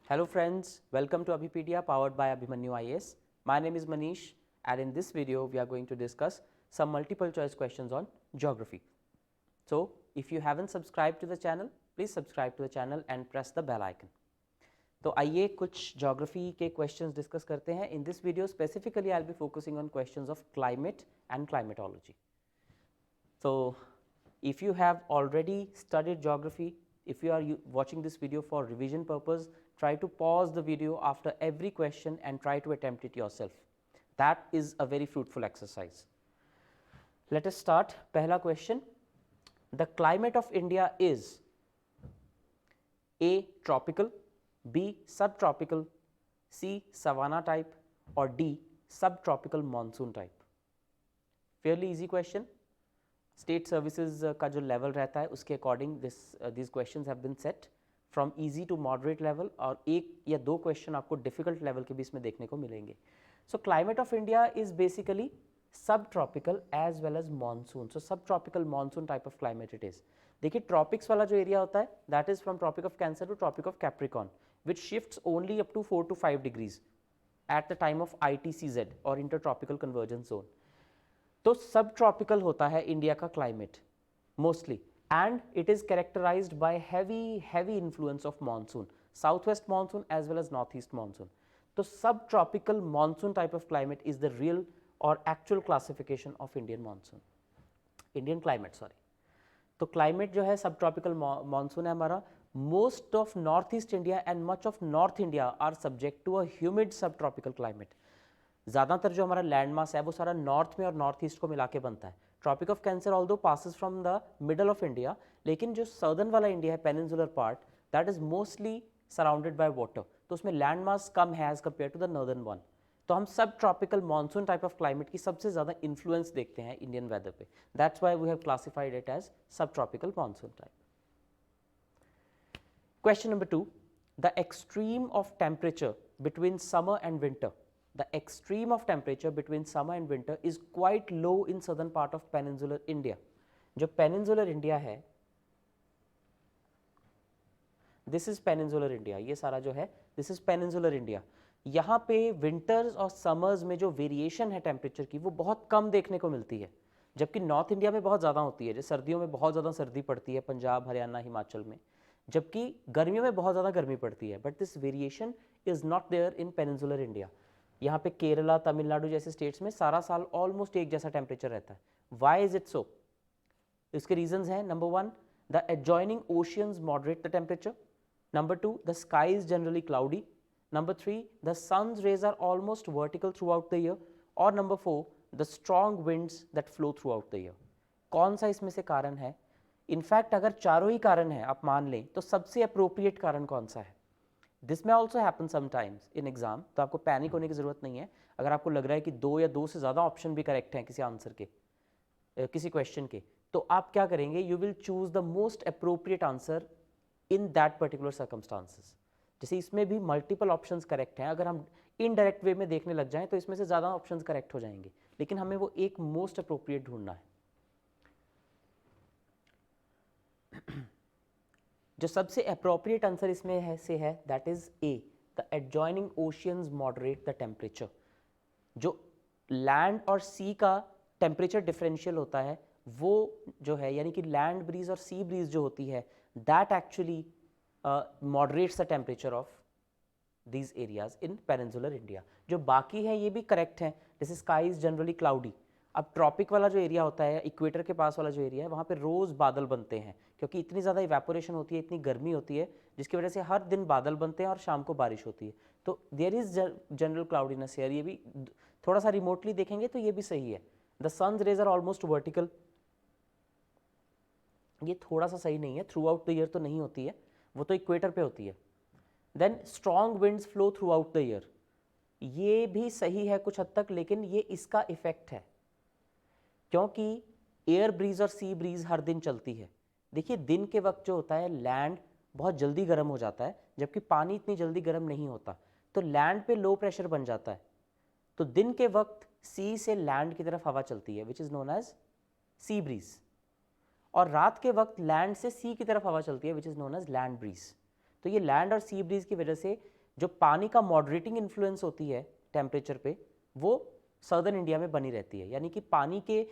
Hello friends, welcome to Abhipedia powered by Abhimanyu IAS. My name is Manish and in this video we are going to discuss some multiple choice questions on geography. So if you haven't subscribed to the channel, please subscribe to the channel and press the bell icon. तो आइए कुछ geography के questions discuss करते हैं. In this video specifically I'll be focusing on questions of climate and climatology. So if you have already studied geography, if you are watching this video for revision purpose, try to pause the video after every question and try to attempt it yourself. That is a very fruitful exercise. Let us start. Pehla question. The climate of India is A. Tropical, B. Subtropical, C. Savanna type or D. Subtropical monsoon type. Fairly easy question. State services का जो level रहता है उसके according this questions have been set from easy to moderate level और एक या दो question आपको डिफिकल्ट लेवल के भी इसमें देखने को मिलेंगे. So climate of India is basically subtropical as well as monsoon. So subtropical monsoon type of climate it is. देखिए ट्रॉपिक्स वाला जो एरिया होता है that is from Tropic of Cancer to Tropic of Capricorn which shifts only up to 4 to 5 degrees at the time of ITCZ और inter tropical convergence zone. तो subtropical होता है India का climate mostly and it is characterised by heavy influence of monsoon, south west monsoon as well as north east monsoon. तो subtropical monsoon type of climate is the real और actual classification of Indian monsoon, Indian climate sorry. तो climate जो है subtropical monsoon है हमारा. Most of north east India and much of north India are subject to a humid subtropical climate. ज़्यादातर जो हमारा land mass है वो सारा नॉर्थ में और नॉर्थ ईस्ट को मिला के बनता है. Tropic of Cancer although passes from the middle of India, लेकिन जो सर्दर्न वाला इंडिया है peninsular part that is mostly surrounded by water, तो उसमें लैंड मास कम है as compared to the northern one. तो हम subtropical monsoon type of climate की सबसे ज़्यादा इन्फ्लुएंस देखते हैं इंडियन वेदर पे. That's why we have classified it as subtropical monsoon type. Question number 2. The extreme of temperature between summer and winter. The extreme of temperature between summer and winter is quite low in southern part of peninsular India. जो peninsular India है, this is peninsular India, ये सारा जो है this is peninsular India. यहाँ पे winters और summers में जो variation है temperature की वो बहुत कम देखने को मिलती है, जबकि नॉर्थ इंडिया में बहुत ज़्यादा होती है. जैसे सर्दियों में बहुत ज़्यादा सर्दी पड़ती है पंजाब, हरियाणा, हिमाचल में, जबकि गर्मियों में बहुत ज़्यादा गर्मी पड़ती है. But this variation is not there in peninsular India. यहाँ पे केरला, तमिलनाडु जैसे स्टेट्स में सारा साल ऑलमोस्ट एक जैसा टेम्परेचर रहता है. Why is it so? इसके रीजंस हैं. Number 1, the adjoining oceans moderate the temperature. Number 2, the sky is generally cloudy. Number 3, the sun's rays are almost vertical throughout the year. और number 4, the strong winds that flow throughout the year. कौन सा इसमें से कारण है? In fact अगर चारों ही कारण है आप मान लें तो सबसे अप्रोप्रिएट कारण कौन सा है? दिस में also happen sometimes in exam, तो आपको पैनिक होने की जरूरत नहीं है. अगर आपको लग रहा है कि 2 या 2 से ज़्यादा ऑप्शन भी करेक्ट हैं किसी आंसर के, किसी क्वेश्चन के, तो आप क्या करेंगे? You will choose the most appropriate answer in that particular circumstances. जैसे इसमें भी मल्टीपल ऑप्शंस करेक्ट हैं, अगर हम इनडायरेक्ट वे में देखने लग जाएं तो इसमें से ज़्यादा ऑप्शंस करेक्ट हो जाएंगे, लेकिन हमें वो एक मोस्ट अप्रोप्रिएट ढूंढना है. जो सबसे अप्रोप्रिएट आंसर इसमें है से है that is a, the adjoining oceans moderate the temperature. जो लैंड और सी का टेम्परेचर डिफरेंशियल होता है वो जो है, यानी कि लैंड ब्रीज और सी ब्रीज जो होती है, that actually moderates the temperature of these areas in peninsular India. जो बाकी है ये भी करेक्ट है. जैसे स्काई इज जनरली क्लाउडी. अब ट्रॉपिक वाला जो एरिया होता है, इक्वेटर के पास वाला जो एरिया है, वहाँ पे रोज़ बादल बनते हैं क्योंकि इतनी ज़्यादा इवेपोरेशन होती है, इतनी गर्मी होती है, जिसकी वजह से हर दिन बादल बनते हैं और शाम को बारिश होती है. तो there is general cloudiness here. ये भी थोड़ा सा रिमोटली देखेंगे तो ये भी सही है. The sun's rays are almost vertical, ये थोड़ा सा सही नहीं है. थ्रू आउट द ईयर तो नहीं होती है, वो तो इक्वेटर पे होती है. Then strong winds flow throughout the year, ये भी सही है कुछ हद तक, लेकिन ये इसका इफेक्ट है क्योंकि एयर ब्रीज और सी ब्रीज हर दिन चलती है. देखिए दिन के वक्त जो होता है लैंड बहुत जल्दी गर्म हो जाता है, जबकि पानी इतनी जल्दी गर्म नहीं होता, तो लैंड पे लो प्रेशर बन जाता है. तो दिन के वक्त सी से लैंड की तरफ हवा चलती है which is known as sea breeze, और रात के वक्त लैंड से सी की तरफ हवा चलती है which is known as land breeze. तो ये लैंड और सी ब्रीज की वजह से जो पानी का मॉडरेटिंग इन्फ्लुएंस होती है टेम्परेचर पे, वो सदर्न इंडिया में बनी रहती है, यानी कि पानी के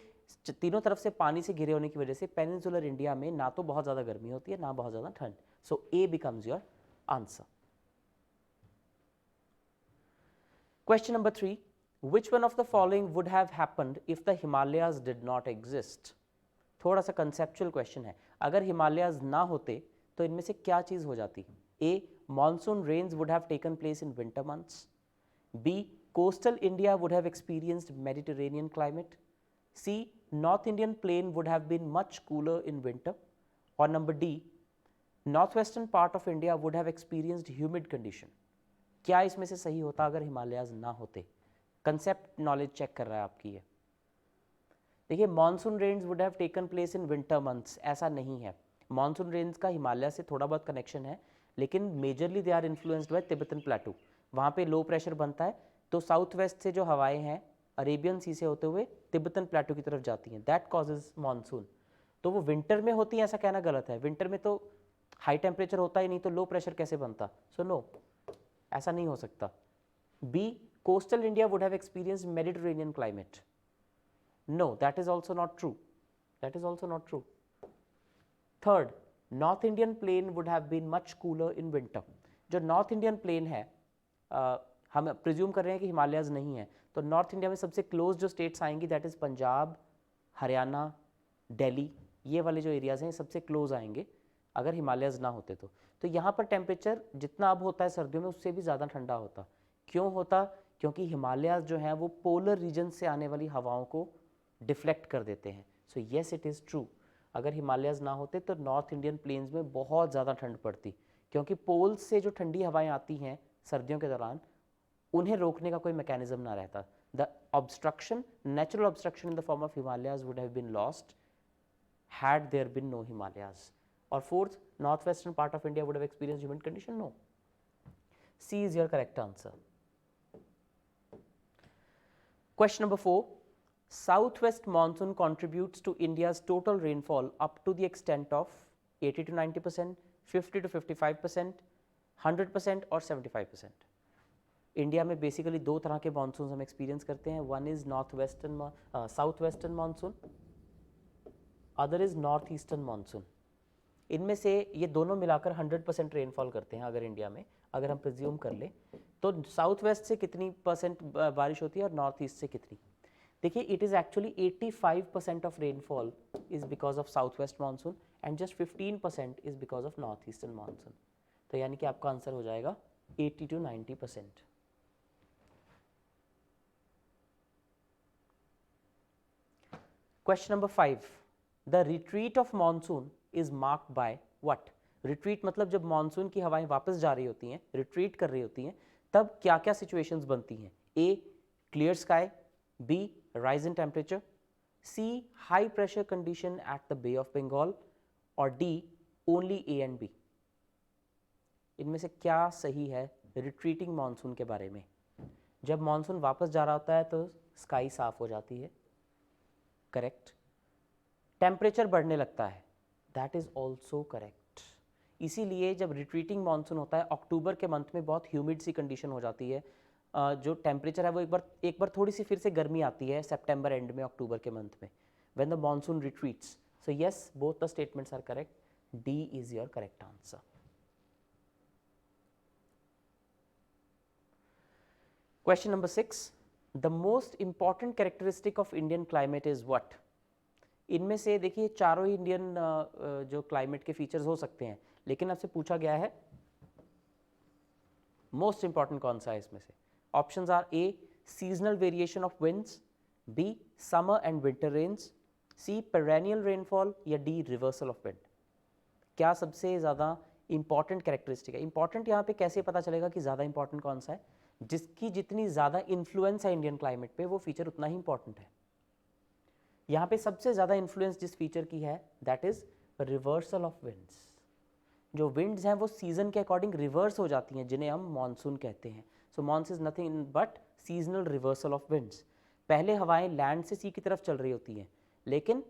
तीनों तरफ से पानी से घिरे होने की वजह से पेनिनसुलर इंडिया में ना तो बहुत ज़्यादा गर्मी होती है ना बहुत ज़्यादा ठंड. So A becomes your answer. Question number 3. Which one of the following would have happened if the Himalayas did not exist? थोड़ा सा कंसेप्चुअल क्वेश्चन है. अगर हिमालयाज ना होते तो इनमें से क्या चीज़ हो जाती? A. Monsoon rains would have taken place in winter months. B. Coastal India would have experienced Mediterranean climate. C. North Indian plain would have been much cooler in winter. Or number D. Northwestern part of India would have experienced humid condition. क्या इसमें से सही होता अगर हिमालयाज ना होते? Concept knowledge check कर रहा है आपकी ये. देखिए, monsoon rains would have taken place in winter months, ऐसा नहीं है. मानसून रेन्स का हिमालय से थोड़ा बहुत कनेक्शन है, लेकिन majorly they are influenced by Tibetan plateau. वहाँ पे लो प्रेशर बनता है, तो साउथ वेस्ट से जो हवाएं हैं अरेबियन सी से होते हुए तिब्बतन प्लेटू की तरफ जाती हैं. That causes monsoon. तो वो विंटर में होती है ऐसा कहना गलत है. विंटर में तो हाई टेम्परेचर होता ही नहीं, तो लो प्रेशर कैसे बनता? सो नो, ऐसा नहीं हो सकता. B. Coastal India would have experienced Mediterranean climate. No, that is also not true. That is also not true. Third, North Indian plain would have been much cooler in winter. जो North Indian plain है, हम presume कर रहे हैं कि हिमालयाज नहीं है, तो नॉर्थ इंडिया में सबसे क्लोज जो स्टेट्स आएंगी दैट इज़ पंजाब, हरियाणा, दिल्ली, ये वाले जो एरियाज हैं सबसे क्लोज आएंगे अगर हिमालयाज ना होते तो. तो यहाँ पर टेम्परेचर जितना अब होता है सर्दियों में उससे भी ज़्यादा ठंडा होता. क्यों होता? क्योंकि हिमालयाज जो हैं वो पोलर रीजन से आने वाली हवाओं को डिफ्लेक्ट कर देते हैं. So yes, it is true. अगर हिमालयाज ना होते तो नॉर्थ इंडियन प्लेन्स में बहुत ज़्यादा ठंड पड़ती, क्योंकि पोल्स से जो ठंडी हवाएं आती हैं सर्दियों के दौरान उन्हें रोकने का कोई मैकेनिज्म ना रहता. The obstruction, natural obstruction in the form of Himalayas would have been lost had there been no Himalayas. और fourth, north western part of India would have experienced humid condition. No. C is your correct answer. Question number 4. Southwest monsoon contributes to India's total rainfall up to the extent of 80 to 90%, 50 to 55%, 100% और 75%. India में basically दो तरह के monsoon हम experience करते हैं. One is south western monsoon, other is north eastern monsoon. इनमें से ये दोनों मिलाकर 100% रेनफॉल करते हैं. अगर इंडिया में अगर हम प्रिज्यूम कर ले तो साउथ वेस्ट से कितनी परसेंट बारिश होती है और नॉर्थ ईस्ट से कितनी? देखिए, it is actually 85% of rainfall is because of south west monsoon and just 15% is because of north eastern monsoon. तो यानी कि आपका आंसर हो जाएगा 80 to 90%. Question number 5. The retreat of monsoon is marked by what? Retreat मतलब जब monsoon की हवाएं वापस जा रही होती हैं, रिट्रीट कर रही होती हैं, तब क्या क्या सिचुएशंस बनती हैं? A. Clear sky. B. Rise in temperature. C. High pressure condition at the Bay of Bengal. और D. Only A and B. इनमें से क्या सही है रिट्रीटिंग मानसून के बारे में? जब मानसून वापस जा रहा होता है तो स्काई साफ हो जाती है. करेक्ट. टेम्परेचर बढ़ने लगता है. That is also correct. इसीलिए जब रिट्रीटिंग मानसून होता है अक्टूबर के मंथ में बहुत ह्यूमिड सी कंडीशन हो जाती है. जो टेम्परेचर है वो एक बार थोड़ी सी फिर से गर्मी आती है सितंबर एंड में, अक्टूबर के मंथ में, when the monsoon retreats. So yes, both the statements are correct. D is your correct answer. Question number 6. The most important characteristic of Indian climate is what? इनमें से देखिए चारों ही इंडियन जो क्लाइमेट के फीचर्स हो सकते हैं, लेकिन आपसे पूछा गया है मोस्ट इंपॉर्टेंट कौन सा है इसमें से. Options are A. Seasonal variation of winds. B. Summer and winter rains. C. Perennial rainfall. या डी. Reversal of wind. क्या सबसे ज़्यादा इंपॉर्टेंट कैरेक्टरिस्टिक है? इंपॉर्टेंट यहाँ पे कैसे पता चलेगा कि ज़्यादा इंपॉर्टेंट कौन सा है? जिसकी जितनी ज़्यादा इन्फ्लुएंस है इंडियन क्लाइमेट पे वो फीचर उतना ही इंपॉर्टेंट है. यहाँ पे सबसे ज़्यादा इन्फ्लुएंस जिस फीचर की है that is reversal of winds. जो विंड्स हैं वो सीजन के अकॉर्डिंग रिवर्स हो जाती हैं, जिन्हें हम मानसून कहते हैं. So monsoon is nothing but seasonal reversal of winds. पहले हवाएं लैंड से सी की तरफ चल रही होती हैं, लेकिन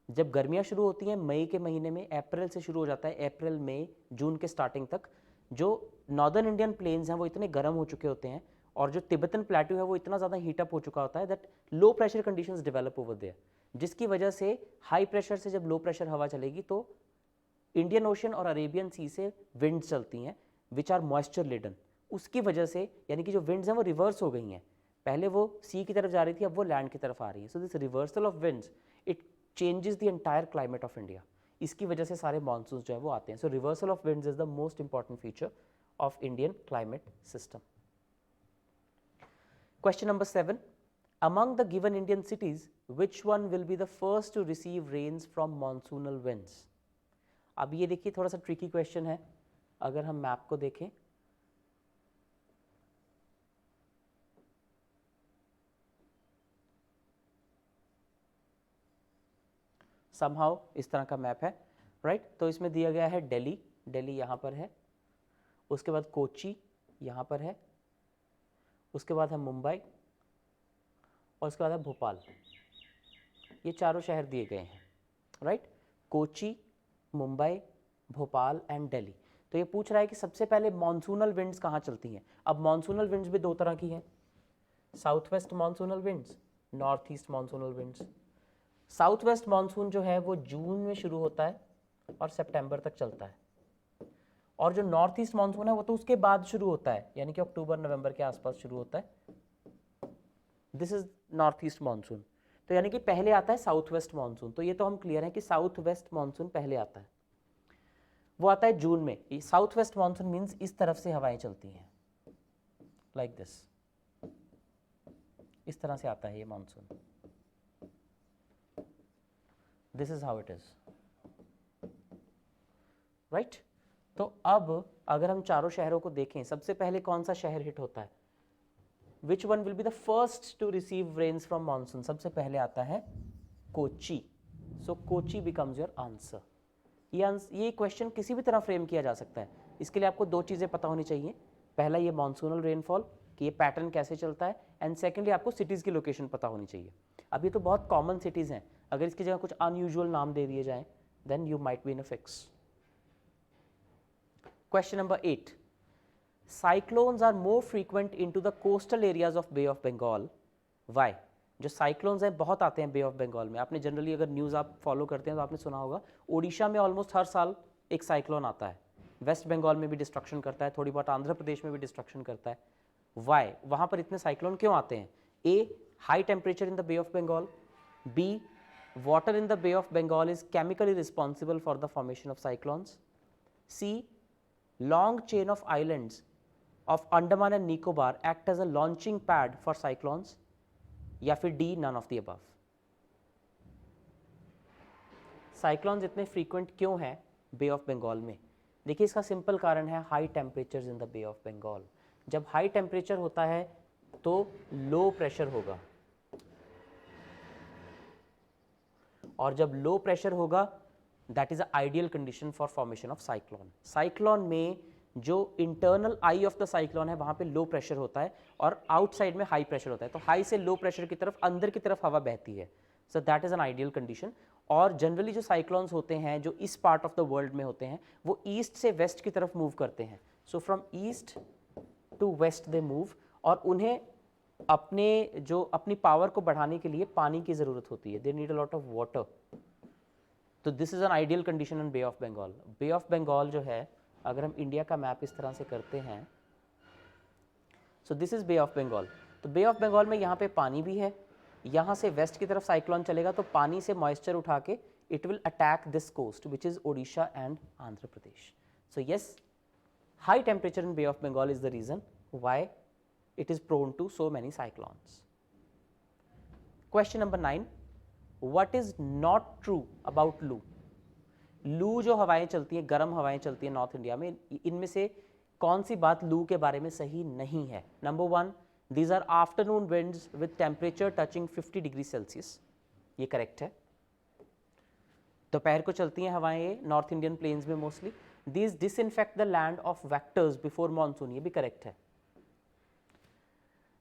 जब गर्मियाँ शुरू होती हैं मई के महीने में, अप्रैल से शुरू हो जाता है, अप्रैल मई जून के स्टार्टिंग तक, जो नॉर्दर्न इंडियन प्लेन्स हैं वो इतने गर्म हो चुके होते हैं और जो तिब्बतन प्लेट्यू है वो इतना ज़्यादा हीटअप हो चुका होता है that low pressure conditions develop over there, जिसकी वजह से हाई प्रेशर से जब लो प्रेशर हवा चलेगी तो इंडियन ओशन और अरेबियन सी से विंड्स चलती हैं विच आर मॉइस्चर लेडन, उसकी वजह से यानी कि जो विंड्स हैं वो रिवर्स हो गई हैं, पहले वो सी की तरफ जा रही थी अब वो लैंड की तरफ आ रही है। So this reversal of winds it changes the entire climate of India, इसकी वजह से सारे मानसून जो है वो आते हैं। So reversal of winds is the most important feature of Indian climate system. Question number 7. Among the given Indian cities, which one will be the first to receive rains from monsoonal winds? अब ये देखिए थोड़ा सा tricky question है। अगर हम map को देखें, समहाउ इस तरह का मैप है, राइट? तो इसमें दिया गया है दिल्ली, दिल्ली यहाँ पर है, उसके बाद कोची यहाँ पर है, उसके बाद है मुंबई और उसके बाद है भोपाल। ये चारों शहर दिए गए हैं, राइट? कोची, मुंबई, भोपाल एंड दिल्ली। तो ये पूछ रहा है कि सबसे पहले मॉनसूनल विंड्स कहाँ चलती हैं। अब मॉनसूनल विंड्स भी दो तरह की हैं, south west monsoonal winds, north east monsoonal winds. South west monsoon जो है वो जून में शुरू होता है और सितंबर तक चलता है, और जो नॉर्थ ईस्ट मॉनसून है वो तो उसके बाद शुरू होता है, यानी कि अक्टूबर नवंबर के आसपास शुरू होता है। This is north east monsoon. तो यानी कि पहले आता है साउथ वेस्ट मॉनसून। तो ये तो हम क्लियर है कि साउथ वेस्ट मॉनसून पहले आता है, वो आता है जून में। साउथ वेस्ट मॉनसून मीन्स इस तरफ से हवाएं चलती हैं, लाइक दिस, इस तरह से आता है ये monsoon. This is how it is, right? तो अब अगर हम चारों शहरों को देखें, सबसे पहले कौन सा शहर हिट होता है? Which one will be the first to receive rains from monsoon? सबसे पहले आता है Kochi. So Kochi becomes your answer. ये क्वेश्चन किसी भी तरह फ्रेम किया जा सकता है। इसके लिए आपको दो चीज़ें पता होनी चाहिए। पहला ये मॉनसूनल रेनफॉल कि ये पैटर्न कैसे चलता है, एंड सेकेंडली आपको सिटीज़ की लोकेशन पता होनी चाहिए। अब ये तो बहुत कॉमन सिटीज़ हैं, अगर इसकी जगह कुछ अनयूजुअल नाम दे दिए जाएं then you might be in a fix. Question number 8. Cyclones are more frequent into the coastal areas of Bay of Bengal. Why? जो साइक्लोन्स हैं बहुत आते हैं बे ऑफ बंगाल में। आपने जनरली अगर न्यूज़ आप फॉलो करते हैं तो आपने सुना होगा ओडिशा में ऑलमोस्ट हर साल एक साइक्लोन आता है, वेस्ट बंगाल में भी डिस्ट्रक्शन करता है, थोड़ी बहुत आंध्र प्रदेश में भी डिस्ट्रक्शन करता है। वाई? वहाँ पर इतने साइक्लोन क्यों आते हैं? A, high temperature in the Bay of Bengal. B, water in the Bay of Bengal is chemically responsible for the formation of cyclones. C, long chain of islands of Andaman and Nicobar act as a launching pad for cyclones, या फिर D, none of the above। Cyclones इतने frequent क्यों हैं बे of Bengal में? देखिए इसका simple कारण है high temperatures in the Bay of Bengal. जब हाई टेम्परेचर होता है तो लो प्रेशर होगा, और जब लो प्रेशर होगा that is a ideal condition for formation of cyclone. Cyclone में जो internal I of the cyclone है वहाँ पे लो प्रेशर होता है और आउटसाइड में हाई प्रेशर होता है, तो हाई से लो प्रेशर की तरफ अंदर की तरफ हवा बहती है। So that is an ideal condition. और जनरली जो साइक्लोन्स होते हैं जो इस पार्ट ऑफ द वर्ल्ड में होते हैं वो ईस्ट से वेस्ट की तरफ मूव करते हैं। So from east to west they move, और उन्हें अपनी पावर को बढ़ाने के लिए पानी की ज़रूरत होती है, they need a lot of water. तो this is an ideal condition in Bay of Bengal. Bay of Bengal जो है, अगर हम इंडिया का मैप इस तरह से करते हैं, so this is Bay of Bengal. तो बे ऑफ बंगाल में यहाँ पे पानी भी है, यहाँ से वेस्ट की तरफ साइक्लोन चलेगा तो पानी से मॉइस्चर उठा के it will attack this coast which is Odisha and Andhra Pradesh. So yes, high temperature in Bay of Bengal is the reason why it is prone to so many cyclones. Question number 9. What is not true about लू? लू जो हवाएं चलती हैं, गर्म हवाएं चलती हैं नॉर्थ इंडिया में, इनमें से कौन सी बात लू के बारे में सही नहीं है? Number 1, these are afternoon winds with temperature touching 50 degree Celsius, ये करेक्ट है। दोपहर को चलती हैं हवाएं ये नॉर्थ इंडियन प्लेन्स में mostly. These disinfect the land of vectors before monsoon, ये भी करेक्ट है।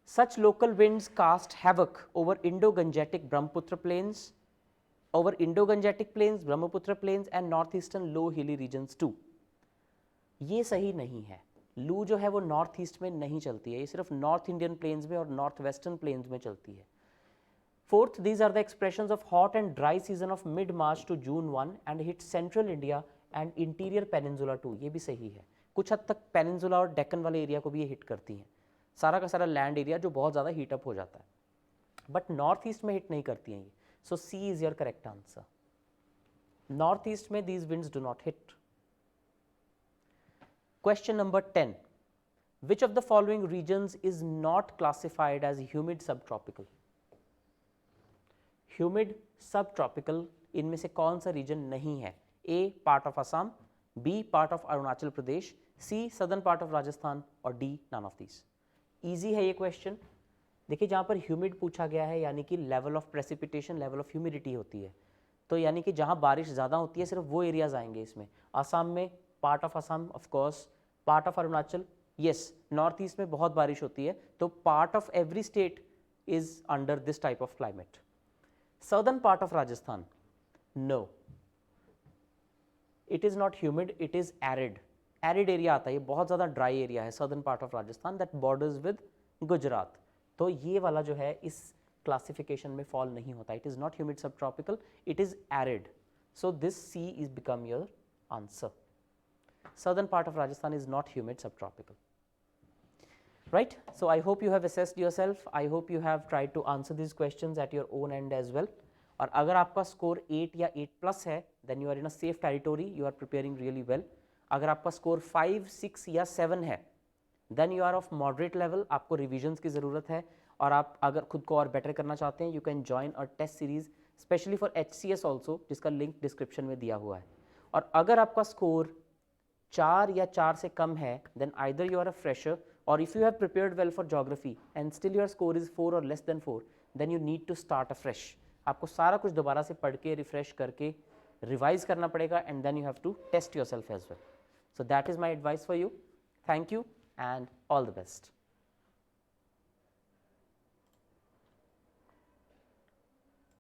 Such local winds cast havoc over Indo-Gangetic Brahmaputra plains, Brahmaputra plains and northeastern low hilly regions too. ये सही नहीं है। लू जो है वो नॉर्थ ईस्ट में नहीं चलती है, ये सिर्फ नॉर्थ इंडियन प्लेन्स में और नॉर्थ वेस्टर्न प्लेन्स में चलती है। Fourth, these are the expressions of hot and dry season of mid-March to June 1 and hit central India and interior peninsula too. ये भी सही है, कुछ हद तक पेनिनसुला और डेक्कन वाले एरिया को भी ये हिट करती हैं, सारा का सारा लैंड एरिया जो बहुत ज़्यादा हीट अप हो जाता है, बट नॉर्थ ईस्ट में हिट नहीं करती हैं ये। So C is your correct answer. North east में these winds do not hit. Question number 10, which of the following regions is not classified as humid subtropical? Humid subtropical इनमें से कौन सा region नहीं है? A part of Assam, B part of Arunachal Pradesh, C southern part of Rajasthan और D none of these. Easy है ये question. देखिए जहाँ पर ह्यूमिड पूछा गया है यानी कि level of precipitation, level of humidity होती है, तो यानी कि जहाँ बारिश ज़्यादा होती है सिर्फ वो एरियाज आएंगे इसमें। असम में part of Assam of course, part of Arunachal, yes north east में बहुत बारिश होती है, तो part of every state is under this type of climate. Southern part of Rajasthan, no, it is not humid, it is arid. Arid area आता है, ये बहुत ज़्यादा dry area है southern part of Rajasthan that borders with Gujarat. तो ये वाला जो है इस classification में fall नहीं होता. It is not humid subtropical, it is arid. So this C is become your answer. Southern part of Rajasthan is not humid subtropical. Right, so I hope you have assessed yourself. I hope you have tried to answer these questions at your own end as well. और अगर आपका score 8 या 8+ है, then you are in a safe territory, you are preparing really well. अगर आपका score 5, 6 या 7 है, then you are of moderate level, आपको revisions की ज़रूरत है, और आप अगर खुद को और better करना चाहते हैं, you can join a test series, especially for HCS also, जिसका link description में दिया हुआ है। और अगर आपका स्कोर 4 या 4 से कम है, then either you are a fresher, or if you have prepared well for geography and still your score is 4 or less than 4, then you need to start afresh. आपको सारा कुछ दोबारा से पढ़ के रिफ्रेश करके रिवाइज करना पड़ेगा, and then you have to test yourself as well. So that is my advice for you. Thank you and all the best.